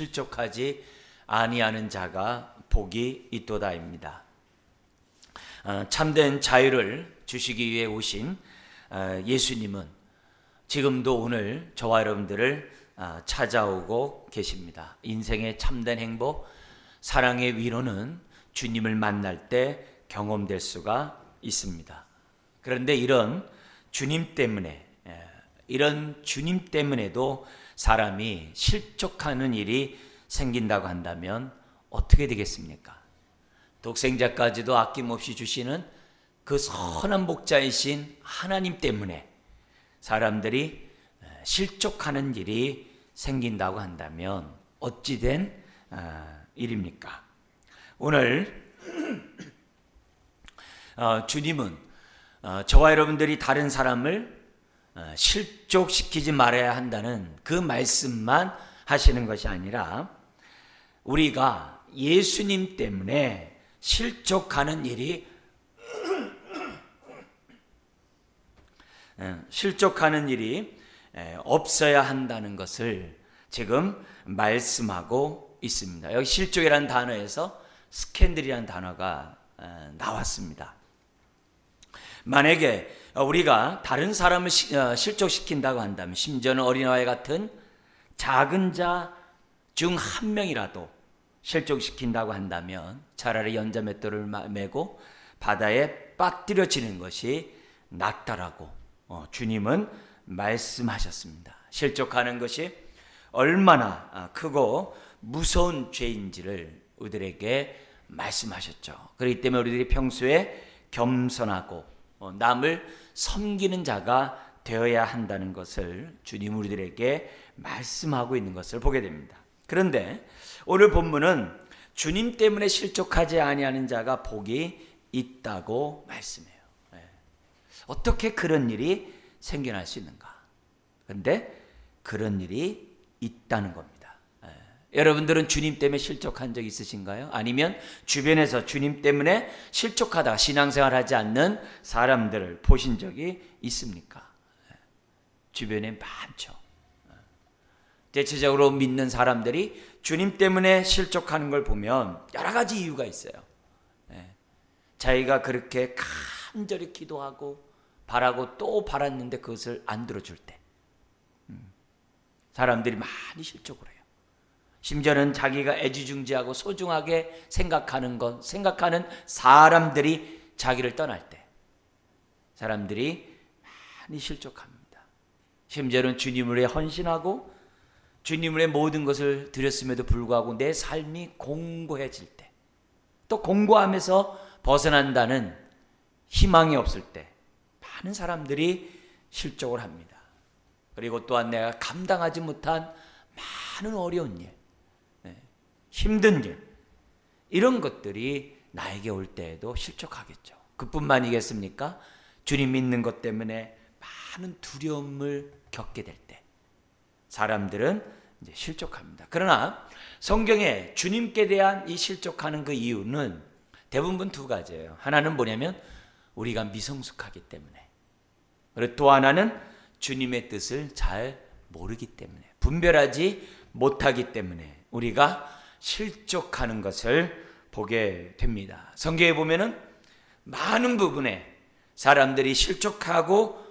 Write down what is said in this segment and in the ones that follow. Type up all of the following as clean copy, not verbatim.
실족하지 아니하는 자가 복이 있도다입니다. 참된 자유를 주시기 위해 오신 예수님은 지금도 오늘 저와 여러분들을 찾아오고 계십니다. 인생의 참된 행복, 사랑의 위로는 주님을 만날 때 경험될 수가 있습니다. 그런데 이런 주님 때문에도 사람이 실족하는 일이 생긴다고 한다면 어떻게 되겠습니까? 독생자까지도 아낌없이 주시는 그 선한 목자이신 하나님 때문에 사람들이 실족하는 일이 생긴다고 한다면 어찌된 일입니까? 오늘 주님은 저와 여러분들이 다른 사람을 실족시키지 말아야 한다는 그 말씀만 하시는 것이 아니라 우리가 예수님 때문에 실족하는 일이 없어야 한다는 것을 지금 말씀하고 있습니다. 여기 실족이라는 단어에서 스캔들이라는 단어가 나왔습니다. 만약에 우리가 다른 사람을 실족시킨다고 한다면, 심지어는 어린아이 같은 작은 자 중 한 명이라도 실족시킨다고 한다면 차라리 연자맷돌을 메고 바다에 빠뜨려지는 것이 낫다라고 주님은 말씀하셨습니다. 실족하는 것이 얼마나 크고 무서운 죄인지를 우리들에게 말씀하셨죠. 그렇기 때문에 우리들이 평소에 겸손하고 남을 섬기는 자가 되어야 한다는 것을 주님 우리들에게 말씀하고 있는 것을 보게 됩니다. 그런데 오늘 본문은 주님 때문에 실족하지 아니하는 자가 복이 있다고 말씀해요. 어떻게 그런 일이 생겨날 수 있는가? 그런데 그런 일이 있다는 겁니다. 여러분들은 주님 때문에 실족한 적 있으신가요? 아니면 주변에서 주님 때문에 실족하다가 신앙생활하지 않는 사람들을 보신 적이 있습니까? 주변에 많죠. 대체적으로 믿는 사람들이 주님 때문에 실족하는 걸 보면 여러 가지 이유가 있어요. 자기가 그렇게 간절히 기도하고 바라고 또 바랐는데 그것을 안 들어줄 때 사람들이 많이 실족을 해요. 심지어는 자기가 애지중지하고 소중하게 생각하는 사람들이 자기를 떠날 때 사람들이 많이 실족합니다. 심지어는 주님을 위해 헌신하고 주님을 위해 모든 것을 드렸음에도 불구하고 내 삶이 공고해질 때, 또 공고함에서 벗어난다는 희망이 없을 때 많은 사람들이 실족을 합니다. 그리고 또한 내가 감당하지 못한 많은 어려운 일, 힘든 일, 이런 것들이 나에게 올 때에도 실족하겠죠. 그뿐만이겠습니까? 주님 믿는 것 때문에 많은 두려움을 겪게 될 때 사람들은 이제 실족합니다. 그러나 성경에 주님께 대한 이 실족하는 그 이유는 대부분 두 가지예요. 하나는 뭐냐면 우리가 미성숙하기 때문에, 그리고 또 하나는 주님의 뜻을 잘 모르기 때문에, 분별하지 못하기 때문에 우리가 실족하는 것을 보게 됩니다. 성경에 보면은 많은 부분에 사람들이 실족하고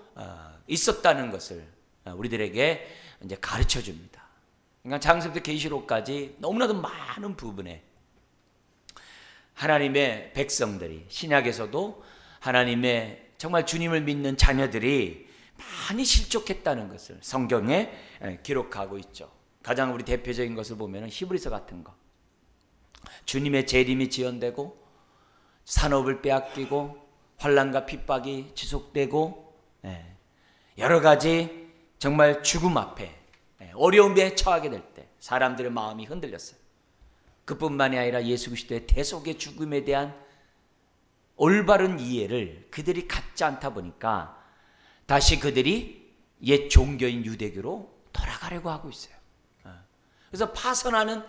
있었다는 것을 우리들에게 이제 가르쳐 줍니다. 그러니까 창세부터 계시록까지 너무나도 많은 부분에 하나님의 백성들이, 신약에서도 하나님의 정말 주님을 믿는 자녀들이 많이 실족했다는 것을 성경에 기록하고 있죠. 가장 우리 대표적인 것을 보면 히브리서 같은 거, 주님의 재림이 지연되고 산업을 빼앗기고 환난과 핍박이 지속되고 여러 가지 정말 죽음 앞에 어려움에 처하게 될 때 사람들의 마음이 흔들렸어요. 그뿐만이 아니라 예수 그리스도의 대속의 죽음에 대한 올바른 이해를 그들이 갖지 않다 보니까 다시 그들이 옛 종교인 유대교로 돌아가려고 하고 있어요. 그래서 파선하는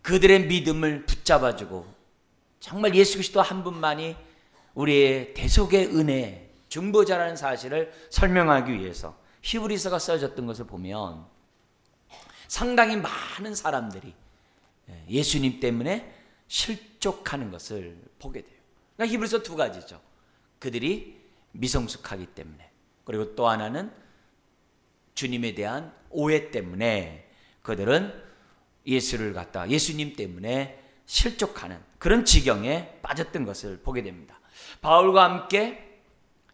그들의 믿음을 붙잡아주고 정말 예수 그리스도 한 분만이 우리의 대속의 은혜 중보자라는 사실을 설명하기 위해서 히브리서가 써졌던 것을 보면 상당히 많은 사람들이 예수님 때문에 실족하는 것을 보게 돼요. 그러니까 히브리서 두 가지죠. 그들이 미성숙하기 때문에, 그리고 또 하나는 주님에 대한 오해 때문에 그들은 예수를 갖다 예수님 때문에 실족하는 그런 지경에 빠졌던 것을 보게 됩니다. 바울과 함께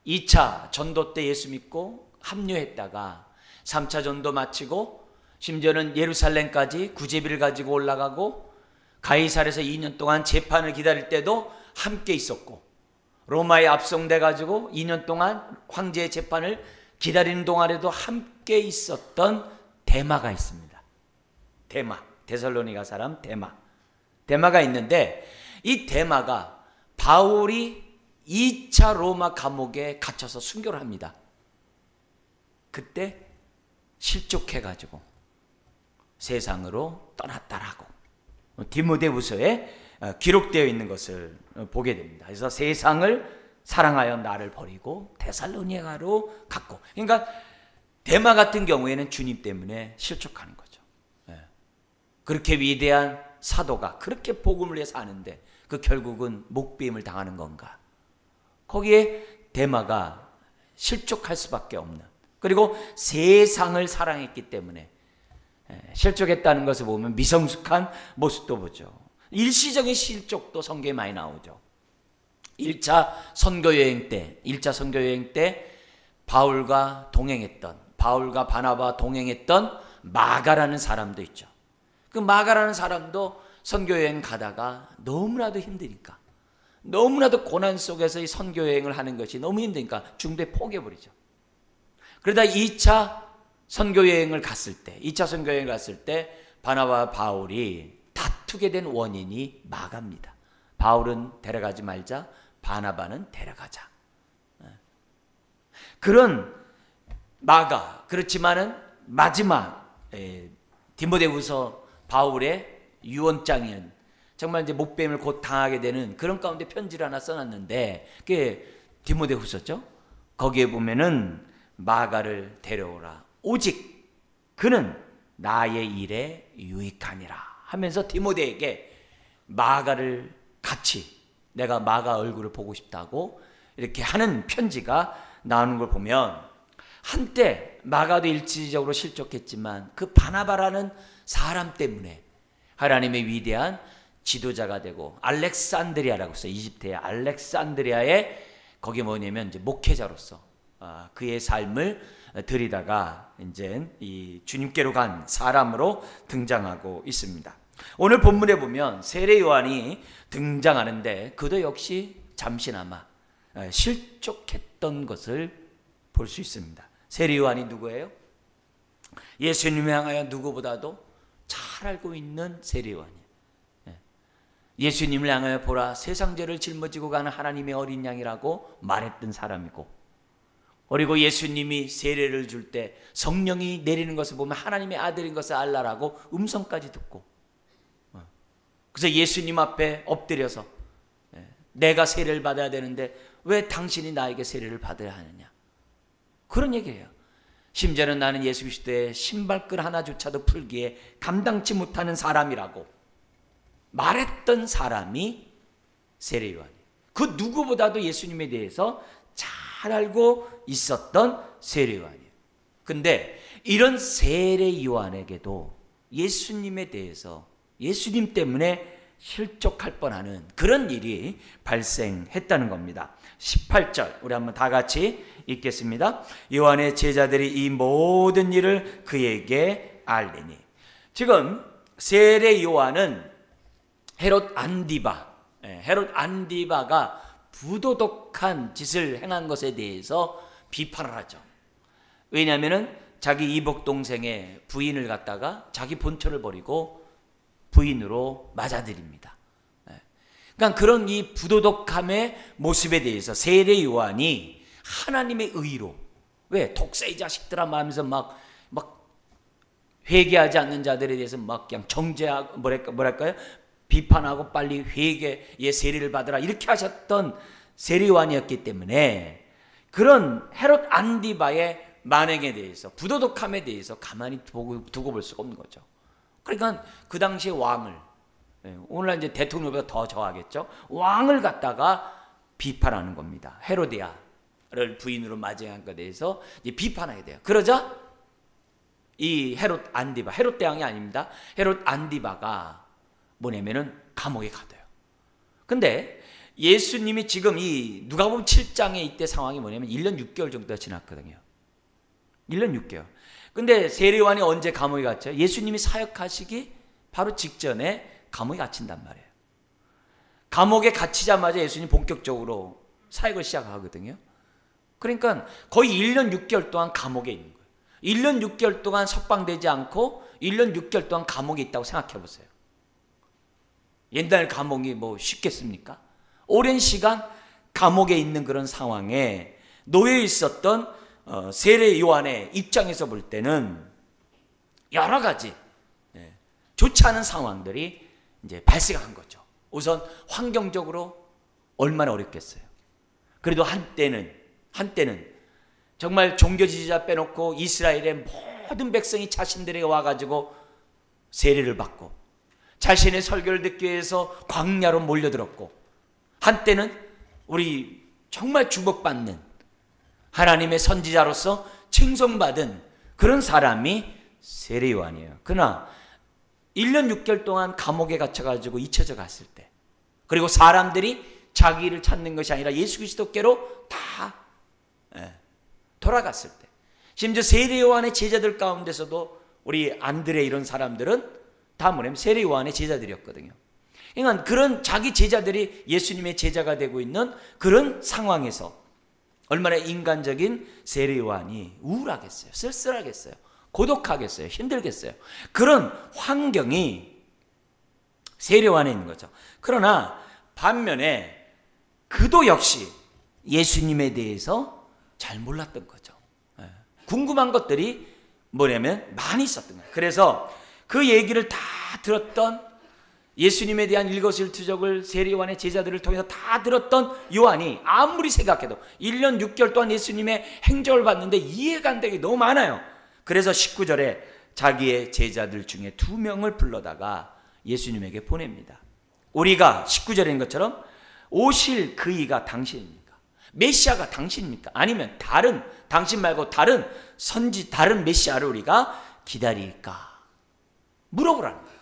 2차 전도 때 예수 믿고 합류했다가 3차 전도 마치고 심지어는 예루살렘까지 구제비를 가지고 올라가고 가이사랴에서 2년 동안 재판을 기다릴 때도 함께 있었고, 로마에 압송돼 가지고 2년 동안 황제의 재판을 기다리는 동안에도 함께 있었던 데마가 있습니다. 데마, 데살로니가 사람 데마가 있는데, 이 데마가 바울이 2차 로마 감옥에 갇혀서 순교를 합니다. 그때 실족해 가지고 세상으로 떠났다라고 디모데후서에 기록되어 있는 것을 보게 됩니다. 그래서 세상을 사랑하여 나를 버리고 데살로니가로 갔고, 그러니까 데마 같은 경우에는 주님 때문에 실족하는 거죠. 그렇게 위대한 사도가 그렇게 복음을 위해서 사는데 그 결국은 목배임을 당하는 건가? 거기에 데마가 실족할 수밖에 없는, 그리고 세상을 사랑했기 때문에 실족했다는 것을 보면 미성숙한 모습도 보죠. 일시적인 실족도 성경에 많이 나오죠. 1차 선교여행 때 바울과 바나바와 동행했던 마가라는 사람도 있죠. 그 마가라는 사람도 선교여행 가다가 너무나도 힘드니까, 너무나도 고난 속에서 이 선교여행을 하는 것이 너무 힘드니까 중도에 포기해버리죠. 그러다 2차 선교여행을 갔을 때 바나바와 바울이 다투게 된 원인이 마가입니다. 바울은 데려가지 말자, 바나바는 데려가자. 그런 마가, 그렇지만은 마지막 디모데후서 바울의 유언장인, 정말 이제 목뱀을 곧 당하게 되는 그런 가운데 편지를 하나 써놨는데, 그게 디모데후서죠. 거기에 보면은 마가를 데려오라, 오직 그는 나의 일에 유익하니라 하면서 디모데에게 마가를 같이, 내가 마가 얼굴을 보고 싶다고 이렇게 하는 편지가 나오는 걸 보면, 한때 마가도 일시적으로 실족했지만 그 바나바라는 사람 때문에 하나님의 위대한 지도자가 되고, 알렉산드리아라고 써요. 이집트의 알렉산드리아에, 거기 뭐냐면 이제 목회자로서 그의 삶을 들이다가 이제 이 주님께로 간 사람으로 등장하고 있습니다. 오늘 본문에 보면 세례 요한이 등장하는데 그도 역시 잠시나마 실족했던 것을 볼 수 있습니다. 세례 요한이 누구예요? 예수님을 향하여 누구보다도 잘 알고 있는 세례 요한이에요. 예수님을 향하여 보라, 세상 죄를 짊어지고 가는 하나님의 어린 양이라고 말했던 사람이고, 그리고 예수님이 세례를 줄 때 성령이 내리는 것을 보면 하나님의 아들인 것을 알라라고 음성까지 듣고, 그래서 예수님 앞에 엎드려서 내가 세례를 받아야 되는데 왜 당신이 나에게 세례를 받아야 하느냐, 그런 얘기예요. 심지어는 나는 예수 그리스도의 신발끈 하나조차도 풀기에 감당치 못하는 사람이라고 말했던 사람이 세례 요한이에요. 그 누구보다도 예수님에 대해서 잘 알고 있었던 세례 요한이에요. 근데 이런 세례 요한에게도 예수님에 대해서, 예수님 때문에 실족할 뻔하는 그런 일이 발생했다는 겁니다. 18절 우리 한번 다 같이 읽겠습니다. 요한의 제자들이 이 모든 일을 그에게 알리니. 지금 세례 요한은 헤롯 안디바가 부도덕한 짓을 행한 것에 대해서 비판을 하죠. 왜냐하면 자기 이복 동생의 부인을 갖다가 자기 본처를 버리고 부인으로 맞아들입니다. 그러니까 그런 이 부도덕함의 모습에 대해서 세례 요한이 하나님의 의로, 왜 독세이 자식들아 하면서 막 회개하지 않는 자들에 대해서 막 그냥 정죄하고 뭐랄까요? 비판하고 빨리 회개의 세례를 받으라 이렇게 하셨던 세례 요한이었기 때문에 그런 헤롯 안디바의 만행에 대해서, 부도덕함에 대해서 가만히 두고 볼 수가 없는 거죠. 그러니까 그 당시에 왕을, 오늘날 이제 대통령보다 더 저하겠죠. 왕을 갖다가 비판하는 겁니다. 헤로디아를 부인으로 맞이한 것에 대해서 이제 비판하게 돼요. 그러자 이 헤롯 안디바, 헤롯 대왕이 아닙니다. 헤롯 안디바가 뭐냐면은 감옥에 가둬요. 근데 예수님이 지금 이 누가복음 7장에 이때 상황이 뭐냐면 1년 6개월 정도가 지났거든요. 1년 6개월. 근데 세례요한이 언제 감옥에 갇혀요? 예수님이 사역하시기 바로 직전에 감옥에 갇힌단 말이에요. 감옥에 갇히자마자 예수님 본격적으로 사역을 시작하거든요. 그러니까 거의 1년 6개월 동안 감옥에 있는 거예요. 1년 6개월 동안 석방되지 않고 1년 6개월 동안 감옥에 있다고 생각해 보세요. 옛날 감옥이 뭐 쉽겠습니까? 오랜 시간 감옥에 있는 그런 상황에 놓여 있었던 세례 요한의 입장에서 볼 때는 여러 가지 좋지 않은 상황들이 이제 발생한 거죠. 우선 환경적으로 얼마나 어렵겠어요. 그래도 한때는 정말 종교 지지자 빼놓고 이스라엘의 모든 백성이 자신들에게 와가지고 세례를 받고 자신의 설교를 듣기 위해서 광야로 몰려들었고, 한때는 우리 정말 주목받는 하나님의 선지자로서 칭송받은 그런 사람이 세례 요한이에요. 그러나 1년 6개월 동안 감옥에 갇혀가지고 잊혀져 갔을 때, 그리고 사람들이 자기를 찾는 것이 아니라 예수 그리스도께로 다 돌아갔을 때, 심지어 세례 요한의 제자들 가운데서도 우리 안드레 이런 사람들은 다 뭐냐면 세례 요한의 제자들이었거든요. 그러니까 그런 자기 제자들이 예수님의 제자가 되고 있는 그런 상황에서 얼마나 인간적인 세례 요한이 우울하겠어요. 쓸쓸하겠어요. 고독하겠어요. 힘들겠어요. 그런 환경이 세례 요한에 있는 거죠. 그러나 반면에 그도 역시 예수님에 대해서 잘 몰랐던 거죠. 궁금한 것들이 뭐냐면 많이 있었던 거예요. 그래서 그 얘기를 다 들었던, 예수님에 대한 일거수일투족을 세례 요한의 제자들을 통해서 다 들었던 요한이 아무리 생각해도 1년 6개월 동안 예수님의 행적을 봤는데 이해가 안 되게 너무 많아요. 그래서 19절에 자기의 제자들 중에 2명을 불러다가 예수님에게 보냅니다. 우리가 19절에 있는 것처럼 오실 그이가 당신입니까? 메시아가 당신입니까? 아니면 당신 말고 다른 메시아를 우리가 기다릴까? 물어보라는 거예요.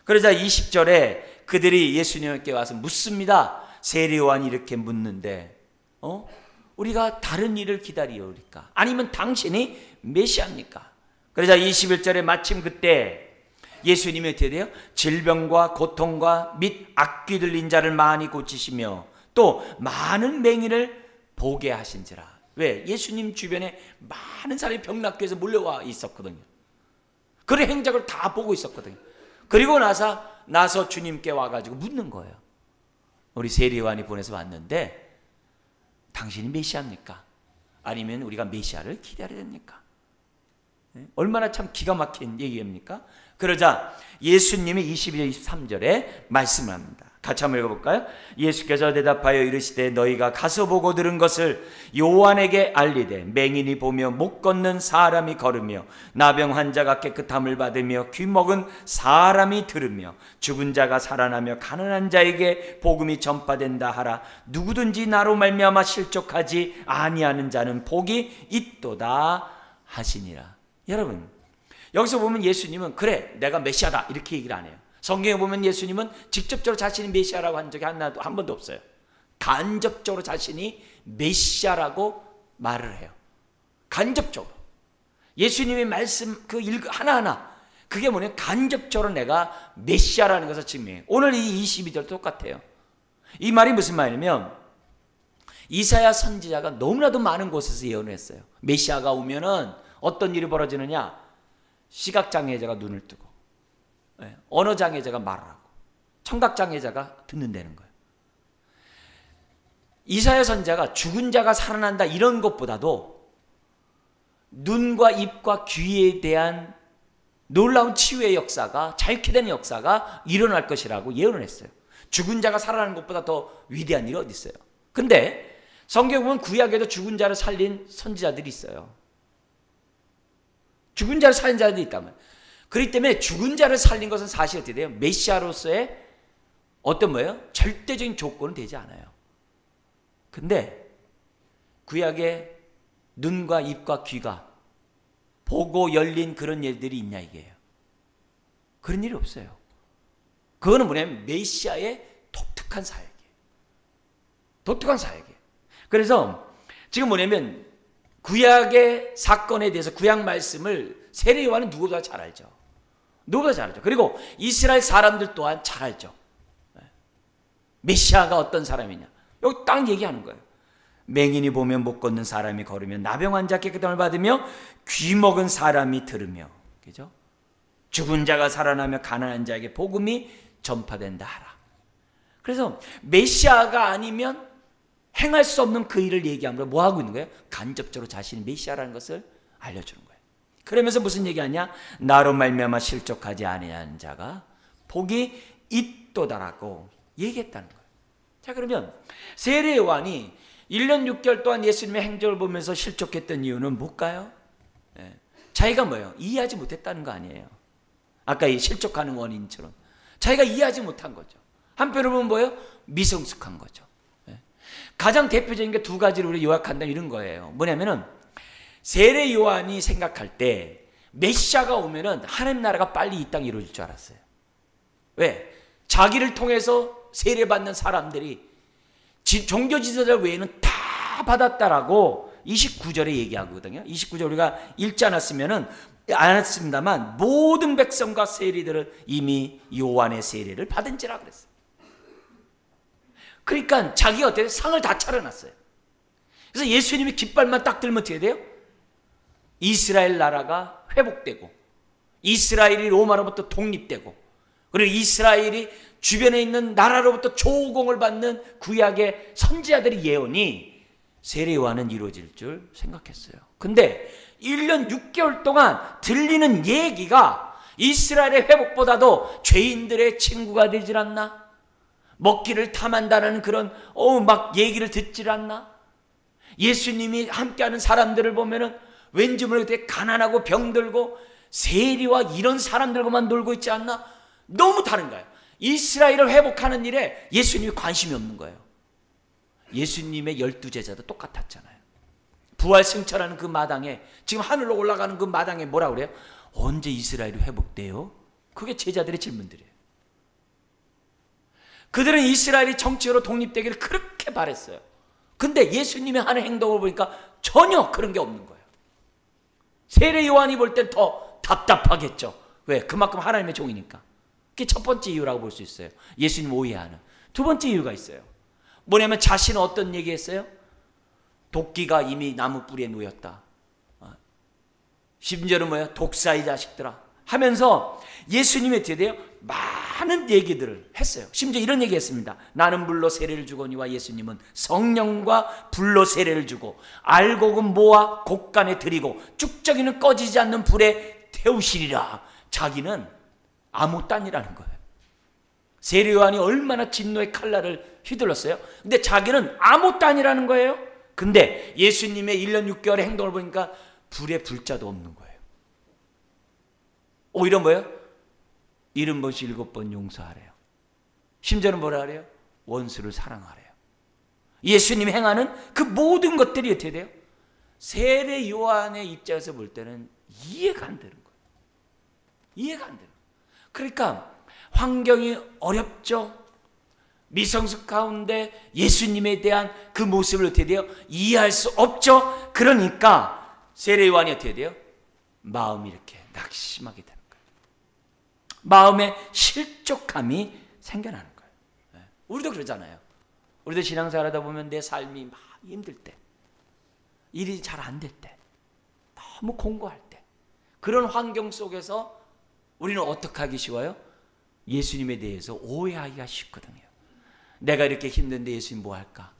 그러자 20절에 그들이 예수님께 와서 묻습니다. 세례 요한이 이렇게 묻는데 우리가 다른 일을 기다리오리까? 아니면 당신이 메시아입니까? 그러자 21절에 마침 그때 예수님이 어떻게 돼요? 질병과 고통과 및 악귀 들린 자를 많이 고치시며 또 많은 맹인을 보게 하신지라. 왜? 예수님 주변에 많은 사람이 병낫게 해서 몰려와 있었거든요. 그런 행적을 다 보고 있었거든요. 그리고 나서 주님께 와가지고 묻는 거예요. 우리 세례 요한이 보내서 왔는데 당신이 메시아입니까? 아니면 우리가 메시아를 기다려야 됩니까? 얼마나 참 기가 막힌 얘기입니까? 그러자 예수님이 22절 23절에 말씀을 합니다. 같이 한번 읽어볼까요? 예수께서 대답하여 이르시되 너희가 가서 보고 들은 것을 요한에게 알리되 맹인이 보며 못 걷는 사람이 걸으며 나병 환자가 깨끗함을 받으며 귀먹은 사람이 들으며 죽은 자가 살아나며 가난한 자에게 복음이 전파된다 하라. 누구든지 나로 말미암아 실족하지 아니하는 자는 복이 있도다 하시니라. 여러분, 여기서 보면 예수님은 그래 내가 메시아다 이렇게 얘기를 안 해요. 성경에 보면 예수님은 직접적으로 자신이 메시아라고 한 적이 한 번도 없어요. 간접적으로 자신이 메시아라고 말을 해요. 간접적으로. 예수님의 말씀 하나하나 그게 뭐냐면 간접적으로 내가 메시아라는 것을 증명해요. 오늘 이 22절 똑같아요. 이 말이 무슨 말이냐면 이사야 선지자가 너무나도 많은 곳에서 예언을 했어요. 메시아가 오면은 어떤 일이 벌어지느냐? 시각장애자가 눈을 뜨고 언어장애자가 말을 하고 청각장애자가 듣는다는 거예요. 이사야 선지자가 죽은 자가 살아난다 이런 것보다도 눈과 입과 귀에 대한 놀라운 치유의 역사가, 자유케 되는 역사가 일어날 것이라고 예언을 했어요. 죽은 자가 살아나는 것보다 더 위대한 일이 어디 있어요? 근데 성경에 보면 구약에도 죽은 자를 살린 선지자들이 있어요. 죽은 자를 살린 자들이 있단 말이에요. 그렇기 때문에 죽은 자를 살린 것은 사실 어떻게 돼요? 메시아로서의 어떤 뭐예요? 절대적인 조건은 되지 않아요. 근데 구약의 눈과 입과 귀가 보고 열린 그런 일들이 있냐 이게요. 그런 일이 없어요. 그거는 뭐냐면 메시아의 독특한 사역이에요. 독특한 사역이에요. 그래서 지금 뭐냐면 구약의 사건에 대해서 구약 말씀을 세례 요한은 누구보다 잘 알죠. 누구보다 잘 알죠. 그리고 이스라엘 사람들 또한 잘 알죠. 메시아가 어떤 사람이냐. 여기 딱 얘기하는 거예요. 맹인이 보면 못 걷는 사람이 걸으며 나병 환자 깨끗함을 받으며 귀 먹은 사람이 들으며, 그죠? 죽은 자가 살아나며 가난한 자에게 복음이 전파된다 하라. 그래서 메시아가 아니면 행할 수 없는 그 일을 얘기하면서 뭐 하고 있는 거예요? 간접적으로 자신이 메시아라는 것을 알려주는 거예요. 그러면서 무슨 얘기하냐? 나로 말미암아 실족하지 아니하는 자가 복이 있도다라고 얘기했다는 거예요. 자, 그러면 세례 요한이 1년 6개월 동안 예수님의 행적을 보면서 실족했던 이유는 뭘까요? 자기가 뭐예요? 이해하지 못했다는 거 아니에요. 아까 이 실족하는 원인처럼 자기가 이해하지 못한 거죠. 한편으로 보면 뭐예요? 미성숙한 거죠. 가장 대표적인 게 두 가지를 우리 요약한다 이런 거예요. 뭐냐면은 세례 요한이 생각할 때 메시아가 오면은 하나님 나라가 빨리 이 땅에 이루어질 줄 알았어요. 왜? 자기를 통해서 세례받는 사람들이 종교 지도자 외에는 다 받았다라고 29절에 얘기하거든요. 29절 우리가 읽지 않았습니다만 모든 백성과 세리들은 이미 요한의 세례를 받은지라 그랬어요. 그러니까 자기가 어때요? 상을 다 차려놨어요. 그래서 예수님이 깃발만 딱 들면 어떻게 돼요? 이스라엘 나라가 회복되고 이스라엘이 로마로부터 독립되고 그리고 이스라엘이 주변에 있는 나라로부터 조공을 받는 구약의 선지자들의 예언이 세례 요한은 이루어질 줄 생각했어요. 근데 1년 6개월 동안 들리는 얘기가 이스라엘의 회복보다도 죄인들의 친구가 되질 않나? 먹기를 탐한다는 그런 막 얘기를 듣질 않나? 예수님이 함께하는 사람들을 보면은 왠지 모르게 가난하고 병들고 세리와 이런 사람들과만 놀고 있지 않나? 너무 다른 거예요. 이스라엘을 회복하는 일에 예수님이 관심이 없는 거예요. 예수님의 12제자도 똑같았잖아요. 부활 승천하는 그 마당에 지금 하늘로 올라가는 그 마당에 뭐라 그래요? 언제 이스라엘이 회복돼요? 그게 제자들의 질문들이에요. 그들은 이스라엘이 정치로 독립되기를 그렇게 바랬어요. 근데 예수님이 하는 행동을 보니까 전혀 그런 게 없는 거예요. 세례 요한이 볼 땐 더 답답하겠죠. 왜? 그만큼 하나님의 종이니까. 그게 첫 번째 이유라고 볼 수 있어요. 예수님 오해하는. 두 번째 이유가 있어요. 뭐냐면 자신은 어떤 얘기했어요? 도끼가 이미 나무 뿌리에 놓였다. 심지어는 뭐예요? 독사의 자식들아 하면서 예수님이 어떻게 돼요? 많은 얘기들을 했어요. 심지어 이런 얘기했습니다. 나는 불로 세례를 주거니와 예수님은 성령과 불로 세례를 주고 알곡은 모아 곡간에 드리고 쭉저기는 꺼지지 않는 불에 태우시리라. 자기는 아무딴이라는 거예요. 세례 요한이 얼마나 진노의 칼날을 휘둘렀어요. 근데 자기는 아무딴이라는 거예요. 근데 예수님의 1년 6개월의 행동을 보니까 불에 불자도 없는 거예요. 오히려 뭐예요? 70번 7번 용서하래요. 심지어는 뭐라 그래요? 원수를 사랑하래요. 예수님이 행하는 그 모든 것들이 어떻게 돼요? 세례 요한의 입장에서 볼 때는 이해가 안 되는 거예요. 이해가 안 되는 거예요. 그러니까 환경이 어렵죠. 미성숙 가운데 예수님에 대한 그 모습을 어떻게 돼요? 이해할 수 없죠. 그러니까 세례 요한이 어떻게 돼요? 마음이 이렇게 낙심하게 되는 거예요. 마음에 실족함이 생겨나는 거예요. 우리도 그러잖아요. 우리도 신앙생활 하다 보면 내 삶이 막 힘들 때, 일이 잘 안 될 때, 너무 공고할 때, 그런 환경 속에서 우리는 어떻게 하기 쉬워요? 예수님에 대해서 오해하기가 쉽거든요. 내가 이렇게 힘든데 예수님 뭐 할까?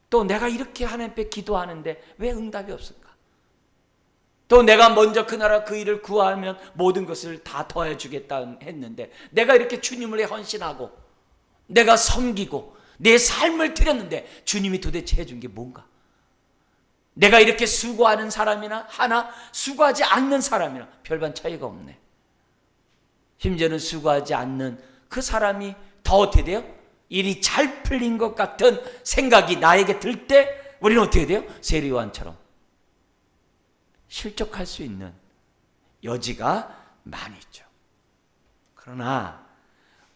또 내가 이렇게 하나님 앞에 기도하는데 왜 응답이 없을까? 또 내가 먼저 그 나라 그 일을 구하면 모든 것을 다 더해주겠다 했는데 내가 이렇게 주님을 헌신하고 내가 섬기고 내 삶을 드렸는데 주님이 도대체 해준 게 뭔가? 내가 이렇게 수고하는 사람이나 하나 수고하지 않는 사람이나 별반 차이가 없네. 심지어는 수고하지 않는 그 사람이 더 어떻게 돼요? 일이 잘 풀린 것 같은 생각이 나에게 들 때 우리는 어떻게 돼요? 세리요한처럼 실족할 수 있는 여지가 많이 있죠. 그러나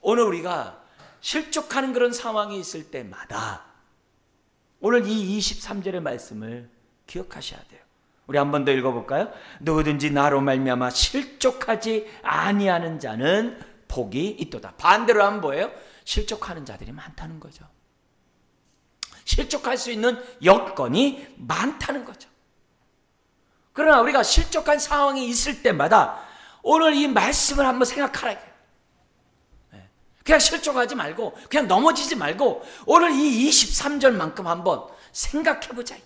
오늘 우리가 실족하는 그런 상황이 있을 때마다 오늘 이 23절의 말씀을 기억하셔야 돼요. 우리 한 번 더 읽어볼까요? 누구든지 나로 말미암아 실족하지 아니하는 자는 복이 있도다. 반대로 하면 뭐예요? 실족하는 자들이 많다는 거죠. 실족할 수 있는 여건이 많다는 거죠. 그러나 우리가 실족한 상황이 있을 때마다 오늘 이 말씀을 한번 생각하라. 그냥 실족하지 말고 그냥 넘어지지 말고 오늘 이 23절만큼 한번 생각해보자.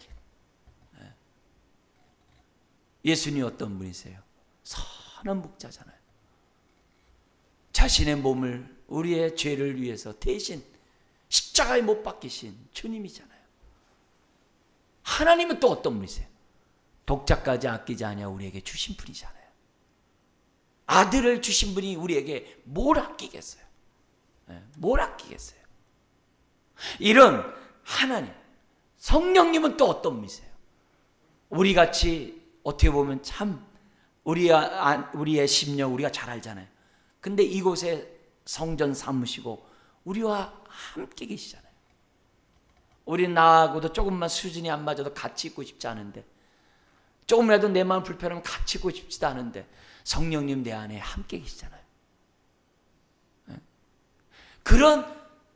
예수님이 어떤 분이세요? 선한 목자잖아요. 자신의 몸을 우리의 죄를 위해서 대신 십자가에 못 박히신 주님이잖아요. 하나님은 또 어떤 분이세요? 독자까지 아끼지 아니하고 우리에게 주신 분이잖아요. 아들을 주신 분이 우리에게 뭘 아끼겠어요? 뭘 아끼겠어요? 이런 하나님, 성령님은 또 어떤 분이세요? 우리같이 어떻게 보면 참 우리의 심령 우리가 잘 알잖아요. 근데 이곳에 성전 삼으시고 우리와 함께 계시잖아요. 우리 나하고도 조금만 수준이 안 맞아도 같이 있고 싶지 않은데, 조금이라도 내 마음 불편하면 같이 있고 싶지도 않은데 성령님 내 안에 함께 계시잖아요. 그런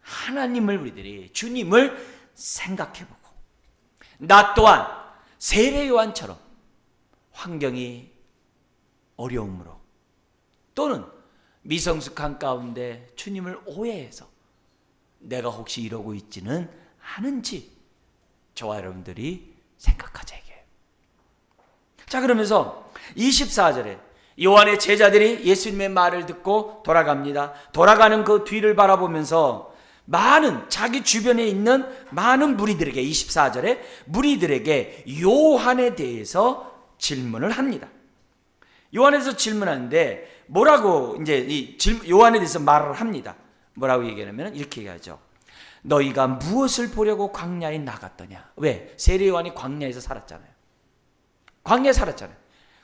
하나님을 우리들이, 주님을 생각해보고, 나 또한 세례 요한처럼 환경이 어려움으로 또는 미성숙한 가운데 주님을 오해해서 내가 혹시 이러고 있지는 않은지 저와 여러분들이 생각하자 이게. 자, 그러면서 24절에 요한의 제자들이 예수님의 말을 듣고 돌아갑니다. 돌아가는 그 뒤를 바라보면서 많은 자기 주변에 있는 많은 무리들에게, 24절에 무리들에게 요한에 대해서 질문을 합니다. 요한에서 질문하는데 뭐라고 이제 요한에 대해서 말을 합니다. 뭐라고 얘기하냐면 이렇게 얘기하죠. 너희가 무엇을 보려고 광야에 나갔더냐? 왜? 세례 요한이 광야에서 살았잖아요. 광야에 살았잖아요.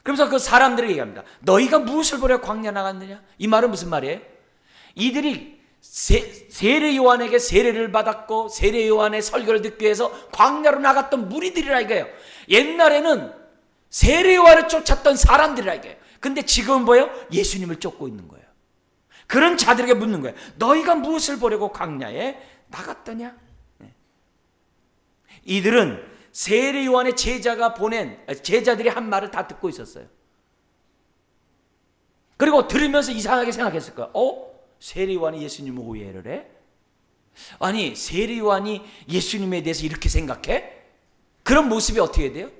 그러면서 그 사람들에게 얘기합니다. 너희가 무엇을 보려고 광야 나갔느냐? 이 말은 무슨 말이에요? 이들이 세례 요한에게 세례를 받았고 세례 요한의 설교를 듣기 위해서 광야로 나갔던 무리들이라 이거예요. 옛날에는 세례 요한을 쫓았던 사람들이라 이거예요. 근데 지금은 뭐예요? 예수님을 쫓고 있는 거예요. 그런 자들에게 묻는 거예요. 너희가 무엇을 보려고 광야에 나갔더냐? 이들은 세례 요한의 제자들이 한 말을 다 듣고 있었어요. 그리고 들으면서 이상하게 생각했을 거예요. 세례 요한이 예수님을 오해를 해? 아니, 세례 요한이 예수님에 대해서 이렇게 생각해? 그런 모습이 어떻게 돼요?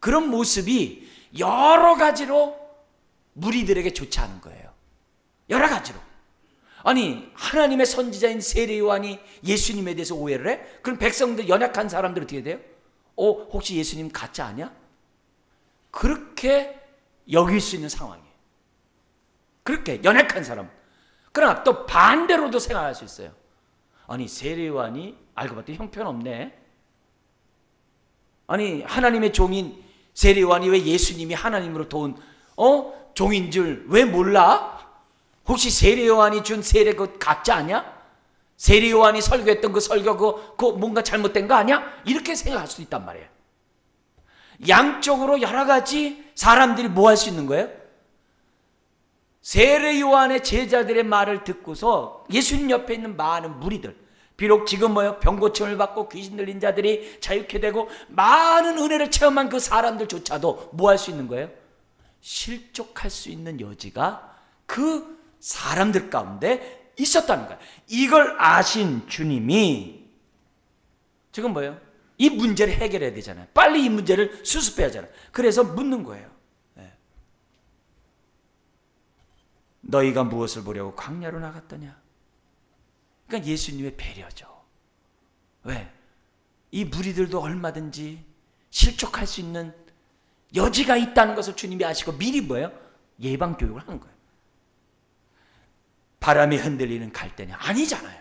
그런 모습이 여러 가지로 무리들에게 좋지 않은 거예요. 여러 가지로. 아니, 하나님의 선지자인 세례 요한이 예수님에 대해서 오해를 해? 그럼 백성들, 연약한 사람들 어떻게 돼요? 혹시 예수님 가짜 아니야? 그렇게 여길 수 있는 상황이에요. 그렇게 연약한 사람. 그러나 또 반대로도 생각할 수 있어요. 아니, 세례 요한이 알고 봤더니 형편없네. 아니, 하나님의 종인 세례 요한이 왜 예수님이 하나님으로 도운 종인 줄 왜 몰라? 혹시 세례 요한이 준 세례 그 가짜 아니야? 세례 요한이 설교했던 그 설교 그거 뭔가 잘못된 거 아니야? 이렇게 생각할 수도 있단 말이에요. 양쪽으로 여러 가지 사람들이 뭐 할 수 있는 거예요? 세례 요한의 제자들의 말을 듣고서 예수님 옆에 있는 많은 무리들, 비록 지금 병 고침을 받고 귀신 들린 자들이 자유케 되고 많은 은혜를 체험한 그 사람들조차도 뭐 할 수 있는 거예요? 실족할 수 있는 여지가 그 사람들 가운데 있었다는 거예요. 이걸 아신 주님이 지금 이 문제를 해결해야 되잖아요. 빨리 이 문제를 수습해야 하잖아요. 그래서 묻는 거예요. 너희가 무엇을 보려고 광야로 나갔더냐? 그러니까 예수님의 배려죠. 왜? 이 무리들도 얼마든지 실족할 수 있는 여지가 있다는 것을 주님이 아시고 미리 뭐예요? 예방 교육을 하는 거예요. 바람에 흔들리는 갈대냐? 아니잖아요.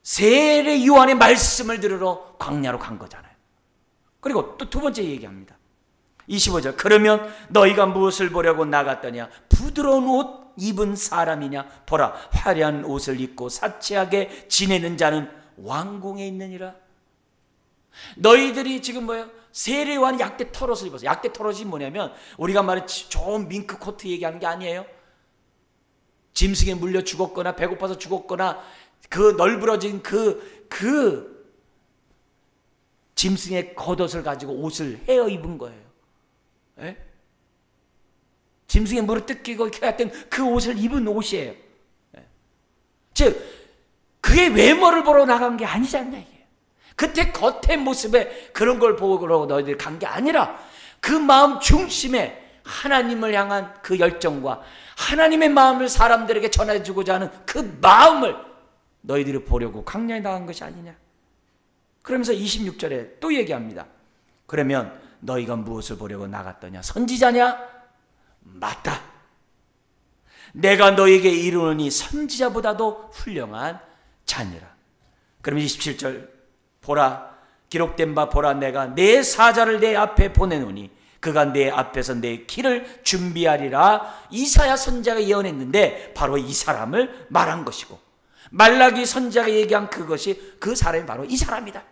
세례 요한의 말씀을 들으러 광야로 간 거잖아요. 그리고 또 두 번째 얘기합니다. 25절. 그러면 너희가 무엇을 보려고 나갔더냐? 부드러운 옷 입은 사람이냐? 보라, 화려한 옷을 입고 사치하게 지내는 자는 왕궁에 있느니라. 너희들이 지금 뭐예요? 세례 요한 약대 털옷을 입었어요. 약대 털옷이 뭐냐면 우리가 말하는 좋은 밍크 코트 얘기하는 게 아니에요. 짐승에 물려 죽었거나 배고파서 죽었거나 그 널브러진 그 짐승의 겉옷을 가지고 옷을 헤어 입은 거예요. 에? 짐승의 물을 뜯기고 하여튼 그 옷을 입은 옷이에요. 에? 즉 그의 외모를 보러 나간 게 아니잖냐 이게. 그때 겉의 모습에 그런 걸 보고 너희들이 간 게 아니라 그 마음 중심에 하나님을 향한 그 열정과 하나님의 마음을 사람들에게 전해주고자 하는 그 마음을 너희들이 보려고 광야에 나간 것이 아니냐. 그러면서 26절에 또 얘기합니다. 그러면 너희가 무엇을 보려고 나갔더냐? 선지자냐? 맞다. 내가 너희에게 이르노니 선지자보다도 훌륭한 자니라. 그러면 27절 보라, 기록된 바 보라, 내가 내 사자를 내 앞에 보내노니 그가 내 앞에서 내 길을 준비하리라. 이사야 선지자가 예언했는데 바로 이 사람을 말한 것이고, 말라기 선지자가 얘기한 그것이 그 사람이 바로 이 사람이다.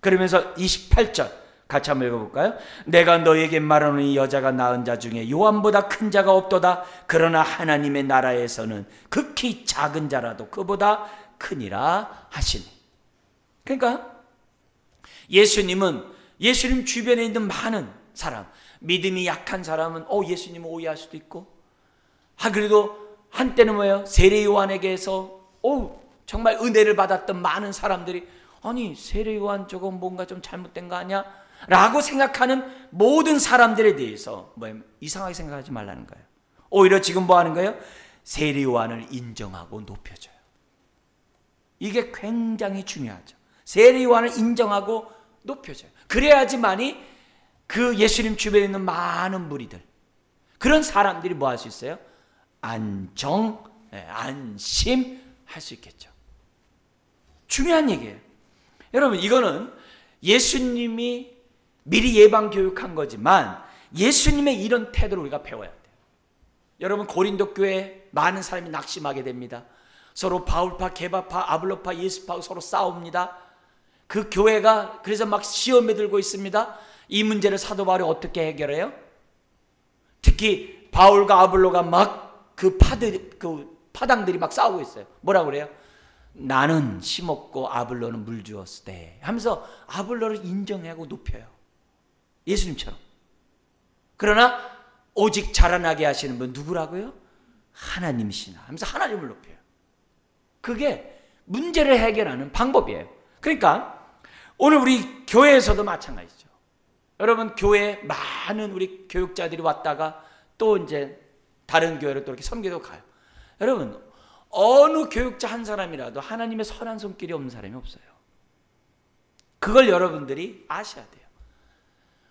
그러면서 28절 같이 한번 읽어볼까요? 내가 너에게 말하노니 여자가 낳은 자 중에 요한보다 큰 자가 없도다. 그러나 하나님의 나라에서는 극히 작은 자라도 그보다 크니라 하시니. 그러니까 예수님 주변에 있는 많은 사람, 믿음이 약한 사람은 예수님을 오해할 수도 있고, 그래도 한때는 뭐예요? 세례 요한에게서 정말 은혜를 받았던 많은 사람들이 아니 세례 요한 저거 뭔가 좀 잘못된 거 아니야? 라고 생각하는 모든 사람들에 대해서 이상하게 생각하지 말라는 거예요. 오히려 지금 뭐 하는 거예요? 세례 요한을 인정하고 높여줘요. 이게 굉장히 중요하죠. 세례 요한을 인정하고 높여줘요. 그래야지만이 그 예수님 주변에 있는 많은 무리들, 그런 사람들이 뭐 할 수 있어요? 안심할 수 있겠죠. 중요한 얘기예요. 여러분, 이거는 예수님이 미리 예방 교육한 거지만 예수님의 이런 태도를 우리가 배워야 돼요. 여러분, 고린도 교회에 많은 사람이 낙심하게 됩니다. 서로 바울파, 게바파, 아블로파, 예수파하고 서로 싸웁니다. 그 교회가 그래서 막 시험에 들고 있습니다. 이 문제를 사도 바울이 어떻게 해결해요? 특히 바울과 아블로가 막 그 파당들이 막 싸우고 있어요. 뭐라고 그래요? 나는 심었고 아블로는 물 주었을 때 하면서 아블로를 인정하고 높여요. 예수님처럼. 그러나 오직 자라나게 하시는 분 누구라고요? 하나님이시나 하면서 하나님을 높여요. 그게 문제를 해결하는 방법이에요. 그러니까 오늘 우리 교회에서도 마찬가지죠. 여러분, 교회에 많은 우리 교육자들이 왔다가 또 이제 다른 교회로 또 이렇게 섬기도 가요. 여러분, 어느 교육자 한 사람이라도 하나님의 선한 손길이 없는 사람이 없어요. 그걸 여러분들이 아셔야 돼요.